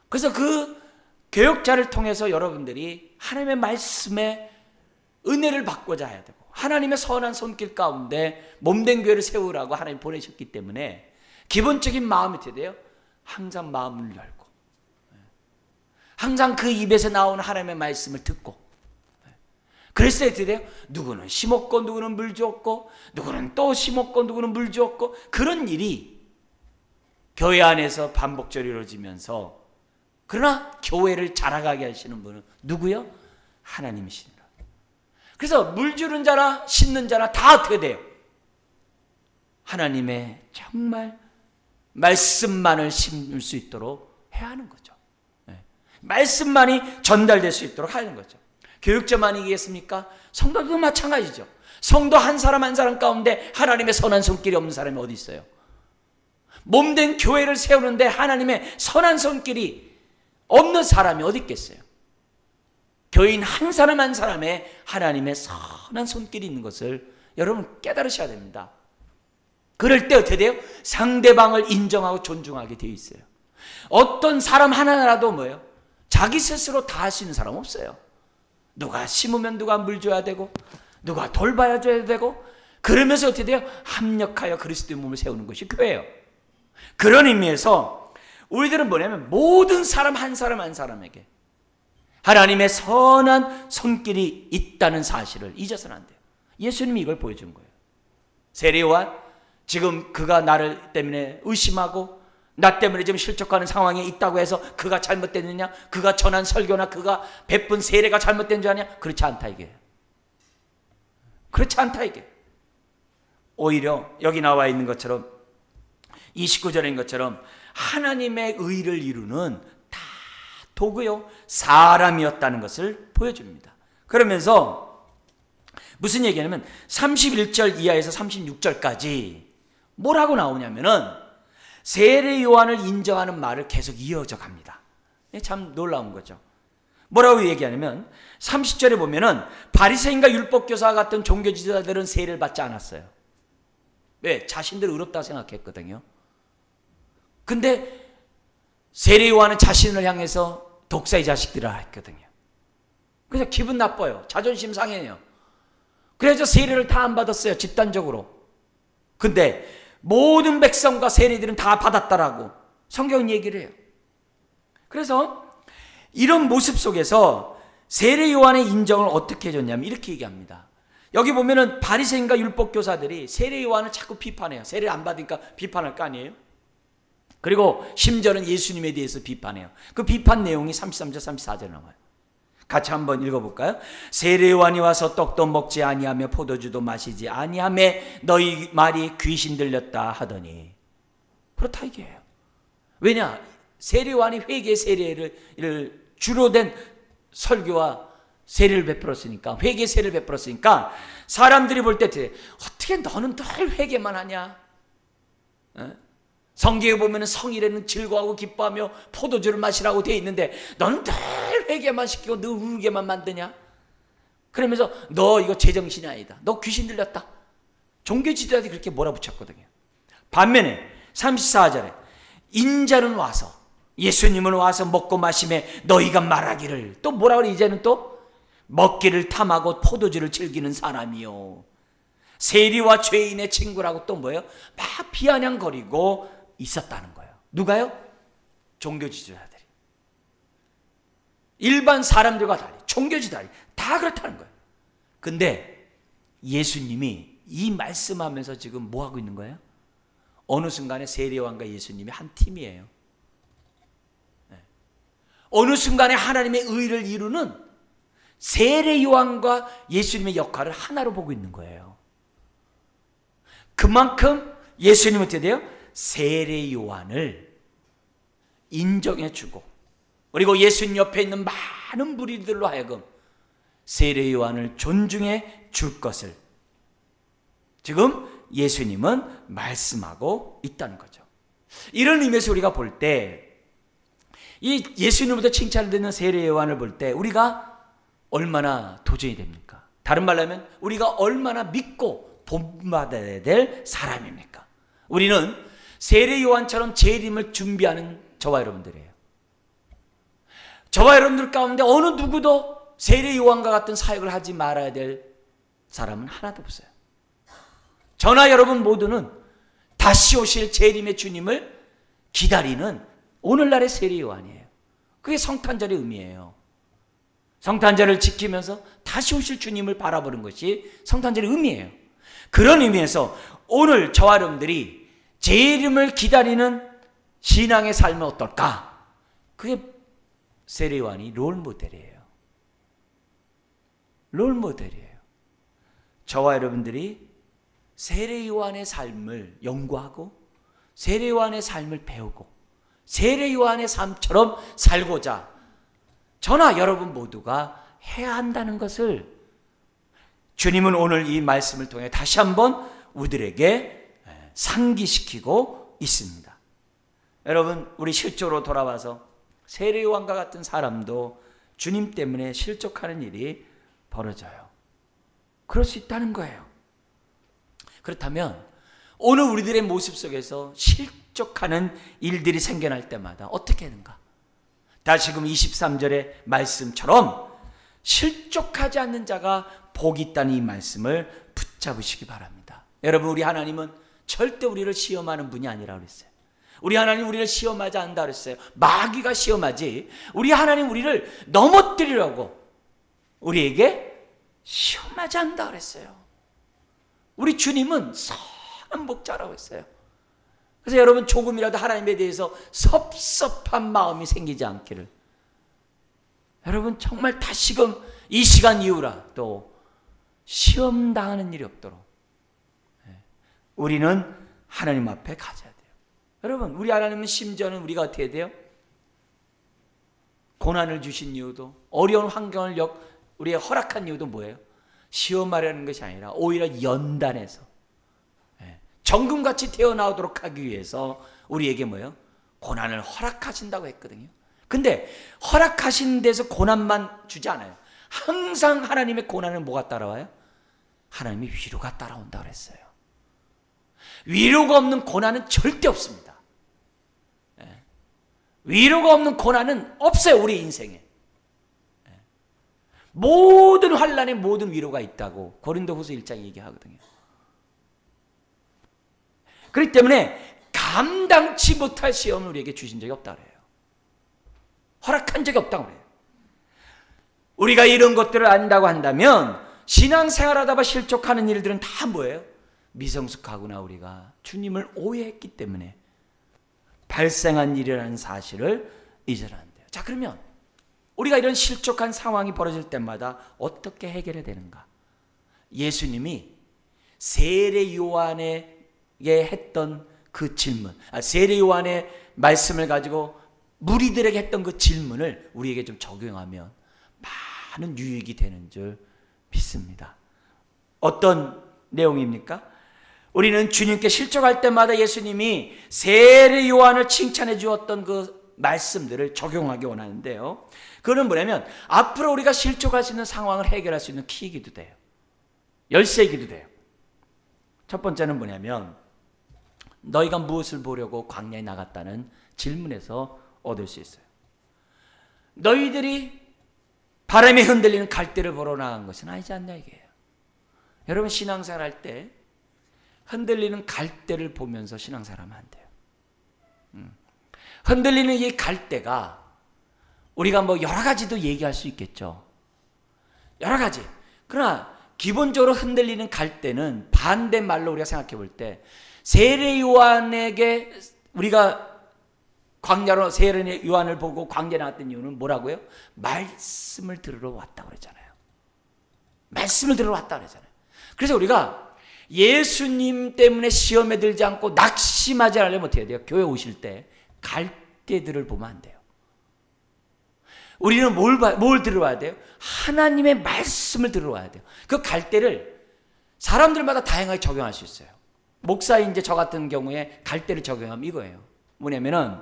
그래서 그 교육자를 통해서 여러분들이 하나님의 말씀에 은혜를 받고자 해야 되고, 하나님의 선한 손길 가운데 몸된 교회를 세우라고 하나님 보내셨기 때문에 기본적인 마음이 어떻게 돼요? 항상 마음을 열고, 항상 그 입에서 나오는 하나님의 말씀을 듣고, 그랬을 때 어떻게 돼요? 누구는 심었고 누구는 물 주었고 누구는 또 심었고 누구는 물 주었고, 그런 일이 교회 안에서 반복적으로 이루어지면서, 그러나 교회를 자라가게 하시는 분은 누구요? 하나님이시니라. 그래서 물 주는 자나 심는 자나 다 어떻게 돼요? 하나님의 정말 말씀만을 심을 수 있도록 해야 하는 거죠. 말씀만이 전달될 수 있도록 하는 거죠. 교육자만이겠습니까? 성도도 마찬가지죠. 성도 한 사람 한 사람 가운데 하나님의 선한 손길이 없는 사람이 어디 있어요? 몸된 교회를 세우는데 하나님의 선한 손길이 없는 사람이 어디 있겠어요? 교인 한 사람 한 사람에 하나님의 선한 손길이 있는 것을 여러분 깨달으셔야 됩니다. 그럴 때 어떻게 돼요? 상대방을 인정하고 존중하게 되어 있어요. 어떤 사람 하나라도 뭐예요? 자기 스스로 다 할 수 있는 사람 없어요. 누가 심으면 누가 물 줘야 되고, 누가 돌봐야 줘야 되고, 그러면서 어떻게 돼요? 합력하여 그리스도의 몸을 세우는 것이 교회예요. 그런 의미에서 우리들은 뭐냐면 모든 사람 한 사람 한 사람에게 하나님의 선한 손길이 있다는 사실을 잊어서는 안 돼요. 예수님이 이걸 보여준 거예요. 세례요한, 지금 그가 나를 때문에 의심하고 나 때문에 지금 실족하는 상황에 있다고 해서 그가 잘못됐느냐? 그가 전한 설교나 그가 베푼 세례가 잘못된 줄 아냐? 그렇지 않다 이게. 그렇지 않다 이게. 오히려 여기 나와 있는 것처럼 29절에 있는 것처럼 하나님의 의를 이루는 다 도구요 사람이었다는 것을 보여줍니다. 그러면서 무슨 얘기냐면 31절 이하에서 36절까지 뭐라고 나오냐면은 세례 요한을 인정하는 말을 계속 이어져 갑니다. 참 놀라운 거죠. 뭐라고 얘기하냐면 30절에 보면은 바리새인과 율법교사 같은 종교 지도자들은 세례를 받지 않았어요. 왜? 자신들 의롭다 생각했거든요. 근데 세례 요한은 자신을 향해서 독사의 자식들이라 했거든요. 그래서 기분 나빠요. 자존심 상해요. 그래서 세례를 다 안 받았어요. 집단적으로. 근데 모든 백성과 세례들은 다 받았다라고 성경은 얘기를 해요. 그래서 이런 모습 속에서 세례 요한의 인정을 어떻게 해줬냐면 이렇게 얘기합니다. 여기 보면은 바리새인과 율법교사들이 세례 요한을 자꾸 비판해요. 세례를 안 받으니까 비판할 거 아니에요? 그리고 심지어는 예수님에 대해서 비판해요. 그 비판 내용이 33절 34절에 나와요. 같이 한번 읽어볼까요? 세례 요한이 와서 떡도 먹지 아니하며 포도주도 마시지 아니하며 너희 말이 귀신 들렸다 하더니 그렇다 이게요. 왜냐? 세례 요한이 회개 세례를 주로 된 설교와 세례를 베풀었으니까, 회개 세례를 베풀었으니까 사람들이 볼 때 어떻게 너는 늘 회개만 하냐? 성경에 보면 성일에는 즐거워하고 기뻐하며 포도주를 마시라고 되어 있는데 너는 늘 회개만 시키고 늘 울게만 만드냐? 그러면서 너 이거 제정신이 아니다. 너 귀신 들렸다. 종교 지도자들이 그렇게 몰아붙였거든요. 반면에 34절에 인자는 와서, 예수님은 와서 먹고 마시매 너희가 말하기를, 또 뭐라 그래? 이제는 또 먹기를 탐하고 포도주를 즐기는 사람이요 세리와 죄인의 친구라고 또 뭐예요? 막 비아냥거리고 있었다는 거예요. 누가요? 종교 지도자들이. 일반 사람들과 달리 종교 지도자들이 다 그렇다는 거예요. 근데 예수님이 이 말씀하면서 지금 뭐 하고 있는 거예요? 어느 순간에 세례요한과 예수님이 한 팀이에요. 어느 순간에 하나님의 의를 이루는 세례요한과 예수님의 역할을 하나로 보고 있는 거예요. 그만큼 예수님은 어떻게 돼요? 세례요한을 인정해주고, 그리고 예수님 옆에 있는 많은 무리들로 하여금 세례요한을 존중해 줄 것을 지금 예수님은 말씀하고 있다는 거죠. 이런 의미에서 우리가 볼 때 이 예수님부터 칭찬을 듣는 세례요한을 볼 때 우리가 얼마나 도전이 됩니까? 다른 말로 하면 우리가 얼마나 믿고 본받아야 될 사람입니까? 우리는 세례요한처럼 재림을 준비하는 저와 여러분들이에요. 저와 여러분들 가운데 어느 누구도 세례요한과 같은 사역을 하지 말아야 될 사람은 하나도 없어요. 저나 여러분 모두는 다시 오실 재림의 주님을 기다리는 오늘날의 세례요한이에요. 그게 성탄절의 의미예요. 성탄절을 지키면서 다시 오실 주님을 바라보는 것이 성탄절의 의미예요. 그런 의미에서 오늘 저와 여러분들이 재림을 기다리는 신앙의 삶은 어떨까? 그게 세례요한이 롤모델이에요. 롤모델이에요. 저와 여러분들이 세례요한의 삶을 연구하고 세례요한의 삶을 배우고 세례요한의 삶처럼 살고자 저나 여러분 모두가 해야 한다는 것을 주님은 오늘 이 말씀을 통해 다시 한번 우리들에게 상기시키고 있습니다. 여러분, 우리 실제로 돌아와서 세례요한과 같은 사람도 주님 때문에 실족하는 일이 벌어져요. 그럴 수 있다는 거예요. 그렇다면 오늘 우리들의 모습 속에서 실족하는 일들이 생겨날 때마다 어떻게 하는가? 다시금 23절의 말씀처럼 실족하지 않는 자가 복이 있다는 이 말씀을 붙잡으시기 바랍니다. 여러분, 우리 하나님은 절대 우리를 시험하는 분이 아니라 그랬어요. 우리 하나님 우리를 시험하지 않는다 그랬어요. 마귀가 시험하지, 우리 하나님 우리를 넘어뜨리려고 우리에게 시험하지 않는다 그랬어요. 우리 주님은 선한 목자라고 했어요. 그래서 여러분, 조금이라도 하나님에 대해서 섭섭한 마음이 생기지 않기를, 여러분 정말 다시금 이 시간 이후라 또 시험당하는 일이 없도록 우리는 하나님 앞에 가져야 돼요. 여러분, 우리 하나님은 심지어는 우리가 어떻게 돼요? 고난을 주신 이유도, 어려운 환경을 우리에 허락한 이유도 뭐예요? 시험하려는 것이 아니라 오히려 연단해서 정금같이 태어나오도록 하기 위해서 우리에게 뭐예요? 고난을 허락하신다고 했거든요. 근데 허락하신 데서 고난만 주지 않아요. 항상 하나님의 고난은 뭐가 따라와요? 하나님의 위로가 따라온다고 그랬어요. 위로가 없는 고난은 절대 없습니다. 위로가 없는 고난은 없어요, 우리 인생에. 모든 환난에 모든 위로가 있다고 고린도후서 1장에 얘기하거든요. 그렇기 때문에 감당치 못할 시험을 우리에게 주신 적이 없다고 그래요. 허락한 적이 없다고 그래요. 우리가 이런 것들을 안다고 한다면 신앙생활하다가 실족하는 일들은 다 뭐예요? 미성숙하구나, 우리가 주님을 오해했기 때문에 발생한 일이라는 사실을 잊어야 한대요. 자, 그러면 우리가 이런 실족한 상황이 벌어질 때마다 어떻게 해결해야 되는가? 예수님이 세례 요한에게 했던 그 질문, 세례 요한의 말씀을 가지고 무리들에게 했던 그 질문을 우리에게 좀 적용하면 많은 유익이 되는 줄 믿습니다. 어떤 내용입니까? 우리는 주님께 실족할 때마다 예수님이 세례 요한을 칭찬해 주었던 그 말씀들을 적용하기 원하는데요. 그거는 뭐냐면 앞으로 우리가 실족할 수 있는 상황을 해결할 수 있는 키이기도 돼요. 열쇠이기도 돼요. 첫 번째는 뭐냐면 너희가 무엇을 보려고 광야에 나갔다는 질문에서 얻을 수 있어요. 너희들이 바람에 흔들리는 갈대를 보러 나간 것은 아니지 않냐 이게요. 여러분, 신앙생활 할 때 흔들리는 갈대를 보면서 신앙생활하면 안 돼요. 흔들리는 이 갈대가 우리가 뭐 여러 가지도 얘기할 수 있겠죠. 여러 가지. 그러나 기본적으로 흔들리는 갈대는 반대말로 우리가 생각해 볼 때 세례 요한에게 우리가 광야로 세례 요한을 보고 광야에 나왔던 이유는 뭐라고요? 말씀을 들으러 왔다고 그랬잖아요. 말씀을 들으러 왔다고 그랬잖아요. 그래서 우리가 예수님 때문에 시험에 들지 않고 낙심하지 않으려면 어떻게 해야 돼요? 교회 오실 때 갈대들을 보면 안 돼요. 우리는 뭘 들어와야 돼요? 하나님의 말씀을 들어와야 돼요. 그 갈대를 사람들마다 다양하게 적용할 수 있어요. 목사인 저 같은 경우에 갈대를 적용하면 이거예요. 뭐냐면은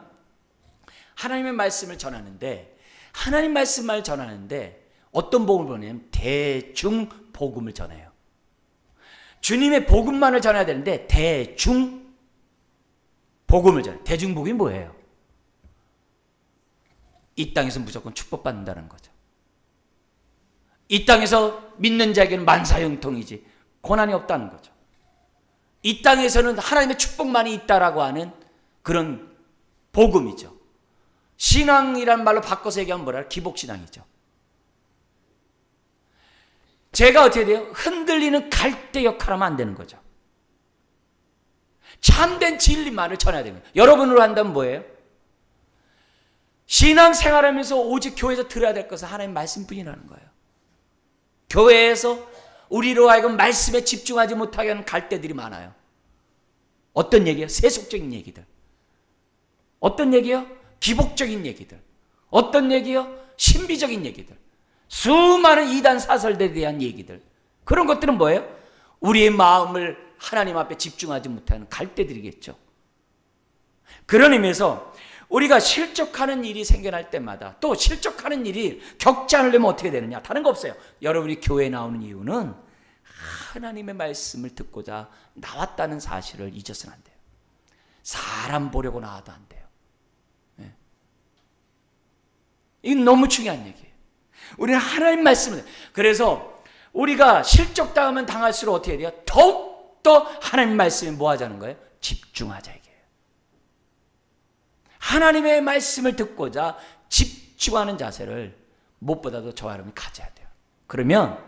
하나님의 말씀을 전하는데, 하나님 말씀만 전하는데 어떤 복음을 보냐면 대중 복음을 전해요. 주님의 복음만을 전해야 되는데 대중 복음을 전해요. 대중 복음이 뭐예요? 이 땅에서 무조건 축복받는다는 거죠. 이 땅에서 믿는 자에게는 만사형통이지 고난이 없다는 거죠. 이 땅에서는 하나님의 축복만이 있다라고 하는 그런 복음이죠. 신앙이란 말로 바꿔서 얘기하면 뭐라? 기복신앙이죠. 제가 어떻게 돼요? 흔들리는 갈대 역할을 하면 안 되는 거죠. 참된 진리만을 전해야 됩니다. 여러분으로 한다면 뭐예요? 신앙생활하면서 오직 교회에서 들어야 될 것은 하나님 말씀뿐이라는 거예요. 교회에서 우리로 하여금 말씀에 집중하지 못하게 하는 갈대들이 많아요. 어떤 얘기예요? 세속적인 얘기들. 어떤 얘기요? 기복적인 얘기들. 어떤 얘기요? 신비적인 얘기들. 수많은 이단 사설들에 대한 얘기들. 그런 것들은 뭐예요? 우리의 마음을 하나님 앞에 집중하지 못하는 갈대들이겠죠. 그런 의미에서 우리가 실족하는 일이 생겨날 때마다, 또 실족하는 일이 겪지 않으려면 어떻게 되느냐? 다른 거 없어요. 여러분이 교회에 나오는 이유는 하나님의 말씀을 듣고자 나왔다는 사실을 잊어서는 안 돼요. 사람 보려고 나와도 안 돼요. 네. 이건 너무 중요한 얘기예요. 우리는 하나님 말씀을, 그래서 우리가 실족당하면 당할수록 어떻게 해야 돼요? 더욱더 하나님 말씀에 뭐 하자는 거예요? 집중하자 이게요. 하나님의 말씀을 듣고자 집중하는 자세를 무엇보다도 저와 여러분이 가져야 돼요. 그러면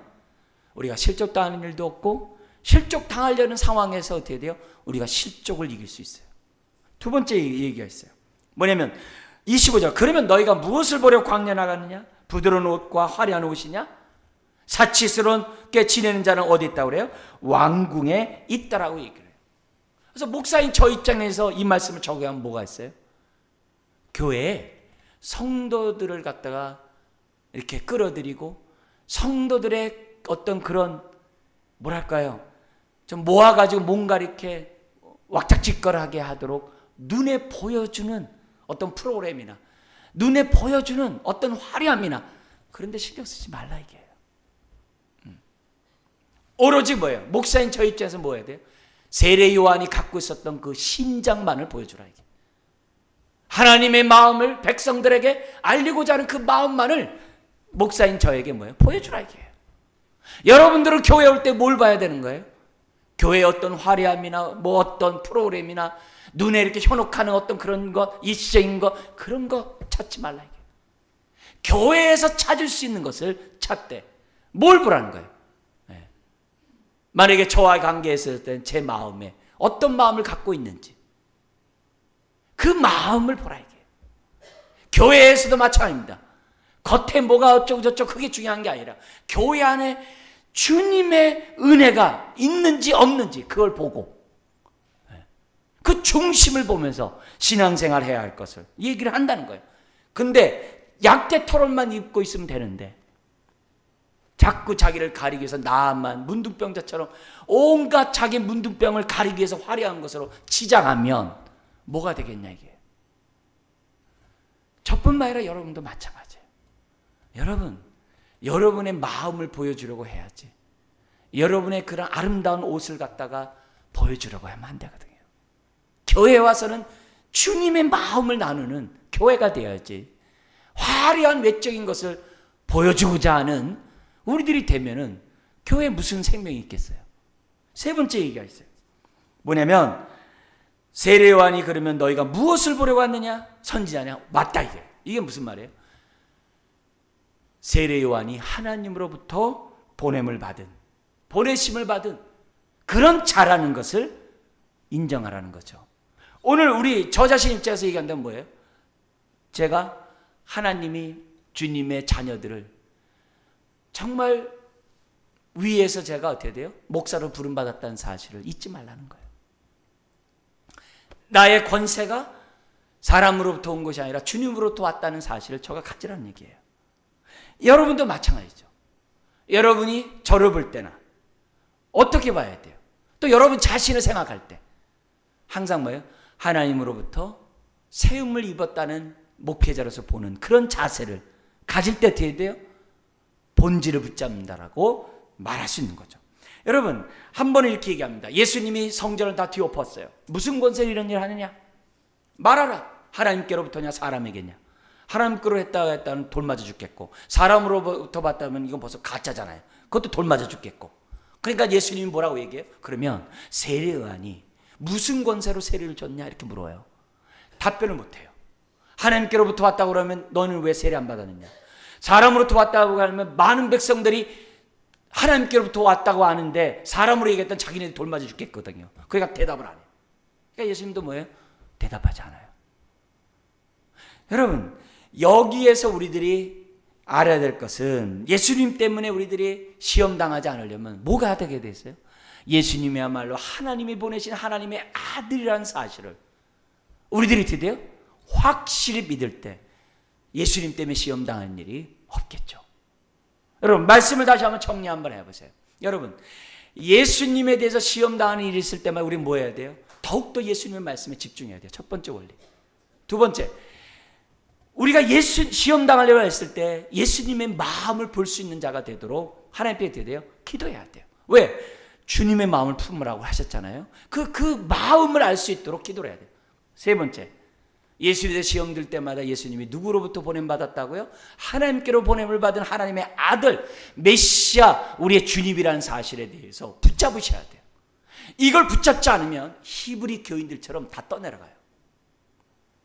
우리가 실족당하는 일도 없고, 실족당하려는 상황에서 어떻게 돼요? 우리가 실족을 이길 수 있어요. 두 번째 얘기가 있어요. 뭐냐면 25절, 그러면 너희가 무엇을 보려 광야 나갔느냐? 부드러운 옷과 화려한 옷이냐? 사치스럽게 지내는 자는 어디 있다고 그래요? 왕궁에 있다라고 얘기를 해요. 그래서 목사인 저 입장에서 이 말씀을 적용하면 뭐가 있어요? 교회에 성도들을 갖다가 이렇게 끌어들이고 성도들의 어떤 그런 뭐랄까요, 좀 모아가지고 뭔가 이렇게 왁작지껄하게 하도록 눈에 보여주는 어떤 프로그램이나 눈에 보여주는 어떤 화려함이나 그런 데 신경 쓰지 말라 이게요. 오로지 뭐예요? 목사인 저 입장에서 뭐 해야 돼요? 세례 요한이 갖고 있었던 그 심장만을 보여주라 이게. 하나님의 마음을 백성들에게 알리고자 하는 그 마음만을 목사인 저에게 뭐예요? 보여주라 이게요. 여러분들은 교회 올 때 뭘 봐야 되는 거예요? 교회의 어떤 화려함이나 뭐 어떤 프로그램이나 눈에 이렇게 현혹하는 어떤 그런 것, 일시적인 것, 그런 거 찾지 말라 이게. 교회에서 찾을 수 있는 것을 찾되 뭘 보라는 거예요? 네. 만약에 저와 관계했을 때 제 마음에 어떤 마음을 갖고 있는지 그 마음을 보라 이게. 교회에서도 마찬가지입니다. 겉에 뭐가 어쩌고 저쩌고 그게 중요한 게 아니라 교회 안에 주님의 은혜가 있는지 없는지 그걸 보고 그 중심을 보면서 신앙생활 해야 할 것을 얘기를 한다는 거예요. 근데 약대 토론만 입고 있으면 되는데 자꾸 자기를 가리기 위해서 나만 문둥병자처럼 온갖 자기 문둥병을 가리기 위해서 화려한 것으로 치장하면 뭐가 되겠냐 이게. 저뿐만 아니라 여러분도 마찬가지예요. 여러분의 마음을 보여주려고 해야지. 여러분의 그런 아름다운 옷을 갖다가 보여주려고 하면 안 되거든요. 교회에 와서는 주님의 마음을 나누는 교회가 되어야지. 화려한 외적인 것을 보여주고자 하는 우리들이 되면은 교회에 무슨 생명이 있겠어요? 세 번째 얘기가 있어요. 뭐냐면 세례 요한이 그러면 너희가 무엇을 보려고 왔느냐? 선지자냐? 맞다 이게. 이게 무슨 말이에요? 세례 요한이 하나님으로부터 보냄을 받은, 보내심을 받은 그런 자라는 것을 인정하라는 거죠. 오늘 우리 저 자신 입장에서 얘기한다면 뭐예요? 제가 하나님이 주님의 자녀들을 정말 위에서 제가 어떻게 돼요? 목사로 부름받았다는 사실을 잊지 말라는 거예요. 나의 권세가 사람으로부터 온 것이 아니라 주님으로부터 왔다는 사실을 저가 가지라는 얘기예요. 여러분도 마찬가지죠. 여러분이 저를 볼 때나 어떻게 봐야 돼요? 또 여러분 자신을 생각할 때 항상 뭐예요? 하나님으로부터 세움을 입었다는 목회자로서 보는 그런 자세를 가질 때 어떻게 돼요? 본질을 붙잡는다라고 말할 수 있는 거죠. 여러분 한 번은 이렇게 얘기합니다. 예수님이 성전을 다 뒤엎었어요. 무슨 권세로 이런 일을 하느냐? 말하라. 하나님께로부터냐 사람에게냐? 하나님께로 했다는 돌 맞아 죽겠고 사람으로부터 봤다면 이건 벌써 가짜잖아요. 그것도 돌 맞아 죽겠고. 그러니까 예수님이 뭐라고 얘기해요? 그러면 세례 요한이 무슨 권세로 세례를 줬냐 이렇게 물어요. 답변을 못해요. 하나님께로부터 왔다고 그러면 너는 왜 세례 안 받았느냐? 사람으로부터 왔다고 하면 많은 백성들이 하나님께로부터 왔다고 하는데 사람으로 얘기했던 자기네들이 돌 맞아 죽겠거든요. 그러니까 대답을 안 해요. 그러니까 예수님도 뭐예요? 대답하지 않아요. 여러분 여기에서 우리들이 알아야 될 것은 예수님 때문에 우리들이 시험당하지 않으려면 뭐가 되게 됐어요? 예수님이야말로 하나님이 보내신 하나님의 아들이라는 사실을 우리들이 어떻게 돼요? 확실히 믿을 때 예수님 때문에 시험당하는 일이 없겠죠. 여러분 말씀을 다시 한번 정리 한번 해보세요. 여러분 예수님에 대해서 시험당하는 일이 있을 때만 우리는 뭐 해야 돼요? 더욱더 예수님의 말씀에 집중해야 돼요. 첫 번째 원리. 두 번째, 우리가 시험당하려고 했을 때 예수님의 마음을 볼 수 있는 자가 되도록 하나님께 어떻게 돼요? 기도해야 돼요. 왜? 주님의 마음을 품으라고 하셨잖아요. 그 마음을 알 수 있도록 기도를 해야 돼요. 세 번째, 예수님의 시험 들 때마다 예수님이 누구로부터 보냄받았다고요? 하나님께로 보냄을 받은 하나님의 아들 메시아 우리의 주님이라는 사실에 대해서 붙잡으셔야 돼요. 이걸 붙잡지 않으면 히브리 교인들처럼 다 떠내려가요.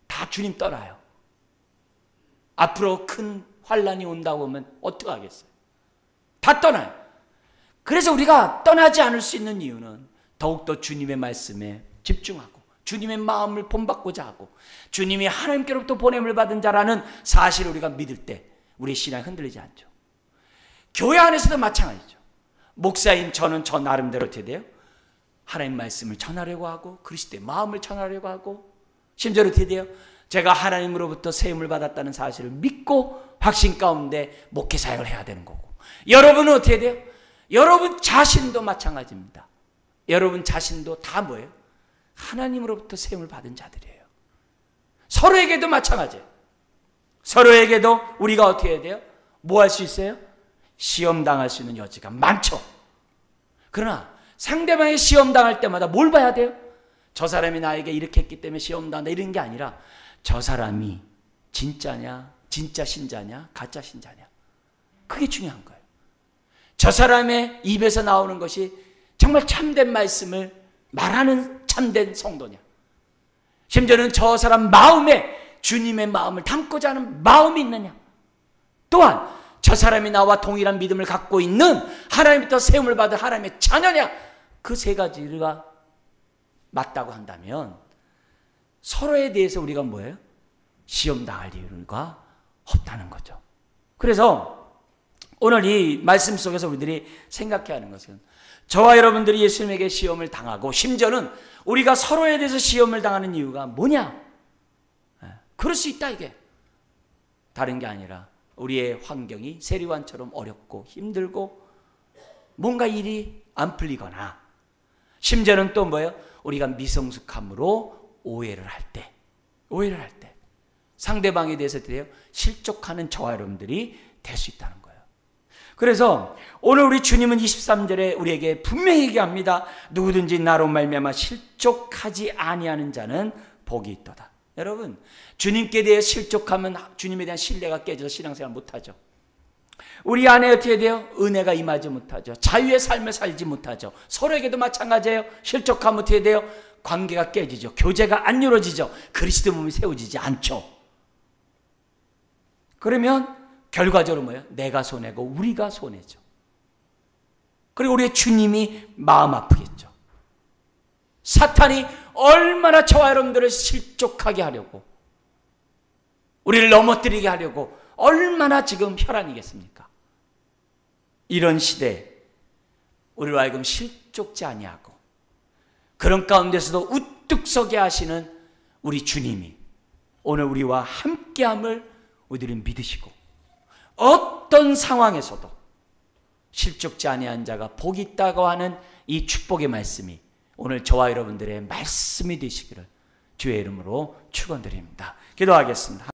다 주님 떠나요. 앞으로 큰 환란이 온다고 하면 어떡하겠어요? 다 떠나요. 그래서 우리가 떠나지 않을 수 있는 이유는 더욱더 주님의 말씀에 집중하고 주님의 마음을 본받고자 하고 주님이 하나님께로부터 보냄을 받은 자라는 사실을 우리가 믿을 때 우리의 신앙이 흔들리지 않죠. 교회 안에서도 마찬가지죠. 목사인 저는 저 나름대로 어떻게 돼요? 하나님 말씀을 전하려고 하고 그리스도의 마음을 전하려고 하고 심지어 어떻게 돼요? 제가 하나님으로부터 세움을 받았다는 사실을 믿고 확신 가운데 목회 사역을 해야 되는 거고 여러분은 어떻게 돼요? 여러분 자신도 마찬가지입니다. 여러분 자신도 다 뭐예요? 하나님으로부터 세움을 받은 자들이에요. 서로에게도 마찬가지예요. 서로에게도 우리가 어떻게 해야 돼요? 뭐 할 수 있어요? 시험 당할 수 있는 여지가 많죠. 그러나 상대방이 시험 당할 때마다 뭘 봐야 돼요? 저 사람이 나에게 이렇게 했기 때문에 시험 당한다 이런 게 아니라 저 사람이 진짜냐, 진짜 신자냐, 가짜 신자냐. 그게 중요한 거예요. 저 사람의 입에서 나오는 것이 정말 참된 말씀을 말하는 참된 성도냐. 심지어는 저 사람 마음에 주님의 마음을 담고자 하는 마음이 있느냐. 또한 저 사람이 나와 동일한 믿음을 갖고 있는 하나님부터 세움을 받은 하나님의 자녀냐. 그 세 가지가 맞다고 한다면 서로에 대해서 우리가 뭐예요? 시험당할 이유가 없다는 거죠. 그래서 오늘 이 말씀 속에서 우리들이 생각해야 하는 것은 저와 여러분들이 예수님에게 시험을 당하고 심지어는 우리가 서로에 대해서 시험을 당하는 이유가 뭐냐? 그럴 수 있다 이게. 다른 게 아니라 우리의 환경이 세리완처럼 어렵고 힘들고 뭔가 일이 안 풀리거나 심지어는 또 뭐예요? 우리가 미성숙함으로 오해를 할 때 상대방에 대해서 돼요? 실족하는 저와 여러분들이 될 수 있다는 거예요. 그래서 오늘 우리 주님은 23절에 우리에게 분명히 얘기합니다. 누구든지 나로 말미암아 실족하지 아니하는 자는 복이 있도다. 여러분 주님께 대해 실족하면 주님에 대한 신뢰가 깨져서 신앙생활 못하죠. 우리 안에 어떻게 돼요? 은혜가 임하지 못하죠. 자유의 삶을 살지 못하죠. 서로에게도 마찬가지예요. 실족하면 어떻게 돼요? 관계가 깨지죠. 교제가 안 이루어지죠. 그리스도 몸이 세워지지 않죠. 그러면 결과적으로 뭐예요? 내가 손해고 우리가 손해죠. 그리고 우리의 주님이 마음 아프겠죠. 사탄이 얼마나 저와 여러분들을 실족하게 하려고 우리를 넘어뜨리게 하려고 얼마나 지금 혈안이겠습니까? 이런 시대에 우리로 하여금 실족지 아니하고 그런 가운데서도 우뚝 서게 하시는 우리 주님이 오늘 우리와 함께함을 우리들은 믿으시고 어떤 상황에서도 실족지 아니한 자가 복이 있다고 하는 이 축복의 말씀이 오늘 저와 여러분들의 말씀이 되시기를 주의 이름으로 축원드립니다. 기도하겠습니다.